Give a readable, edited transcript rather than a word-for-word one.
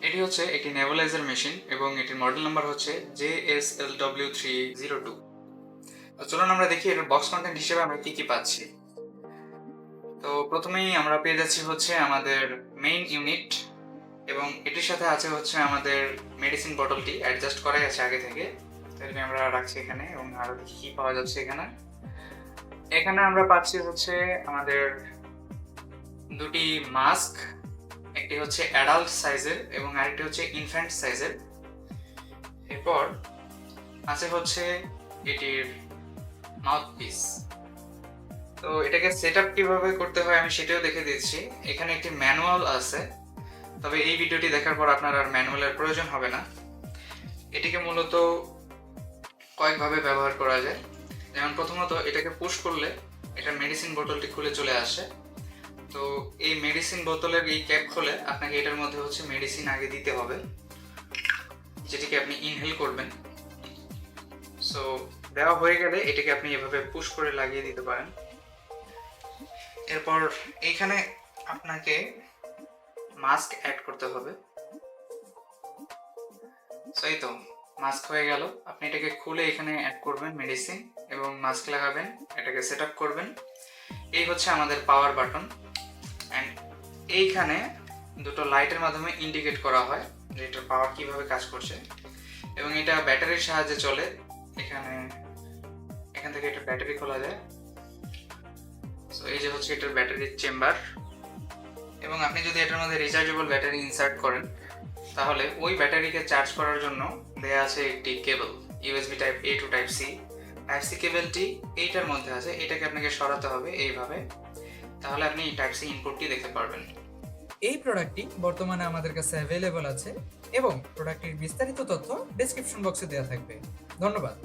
এটি হচ্ছে একটি নেবুলাইজার মেশিন এবং এটির মডেল নাম্বার হচ্ছে JSLW302। চলুন আমরা দেখি এটার বক্স কন্টেন্ট হিসেবে আমরা কি কি পাচ্ছি। তো প্রথমেই আমরা পেয়ে যাচ্ছি হচ্ছে আমাদের মেইন ইউনিট এবং এটির সাথে আছে হচ্ছে আমাদের মেডিসিন বটলটি অ্যাডজাস্ট করাই আছে আগে থেকে, তাহলে আমরা রাখছি এখানে এবং আরো কি পাওয়া যাচ্ছে এখানে। এখানে আমরা পাচ্ছি হচ্ছে আমাদের দুটি মাস্ক, একটি হচ্ছে অ্যাডাল্ট সাইজের এবং আরেকটি হচ্ছে ইনফ্যান্ট সাইজের। এরপর আছে হচ্ছে এটির মাউথপিস। তো এটাকে সেট আপ কীভাবে করতে হয় আমি সেটাও দেখে দিচ্ছি। এখানে একটি ম্যানুয়াল আছে, তবে এই ভিডিওটি দেখার পর আপনার আর ম্যানুয়ালের প্রয়োজন হবে না। এটিকে মূলত কয়েকভাবে ব্যবহার করা যায়। যেমন প্রথমত এটাকে পুশ করলে এটার মেডিসিন বোতলটি খুলে চলে আসে। তো এই মেডিসিন বোতলের এই ক্যাপ খুলে আপনাকে এটার মধ্যে হচ্ছে মেডিসিন আগে দিতে হবে, যেটিকে আপনি ইনহেল করবেন। সো দেওয়া হয়ে গেলে এটাকে আপনি এভাবে পুশ করে লাগিয়ে দিতে পারেন। এরপর এইখানে আপনাকে মাস্ক অ্যাড করতে হবে। এই তো মাস্ক হয়ে গেল। আপনি এটাকে খুলে এখানে অ্যাড করবেন মেডিসিন এবং মাস্ক লাগাবেন, এটাকে সেট আপ করবেন। এই হচ্ছে আমাদের পাওয়ার বাটন অ্যান্ড এইখানে দুটো লাইটের মাধ্যমে ইন্ডিকেট করা হয় যে এটার পাওয়ার কীভাবে কাজ করছে এবং এটা ব্যাটারির সাহায্যে চলে। এখান থেকে এটা ব্যাটারি খোলা যায়। সো এই যে হচ্ছে এটার ব্যাটারির চেম্বার এবং আপনি যদি এটার মধ্যে রিচার্জেবল ব্যাটারি ইনসার্ট করেন তাহলে ওই ব্যাটারিকে চার্জ করার জন্য দেয়া আছে একটি cable, USB type A to type C. Type C কেবলটি এইটার মধ্যে আছে, এটাকে আপনাকে সরাতে হবে এইভাবে, তাহলে আপনি টাইপ সি ইনপুটটি দেখতে পারবেন। এই প্রোডাক্টটি বর্তমানে আমাদের কাছে অ্যাভেলেবল আছে এবং প্রোডাক্টটির বিস্তারিত তথ্য ডেসক্রিপশন বক্সে দেওয়া থাকবে। ধন্যবাদ।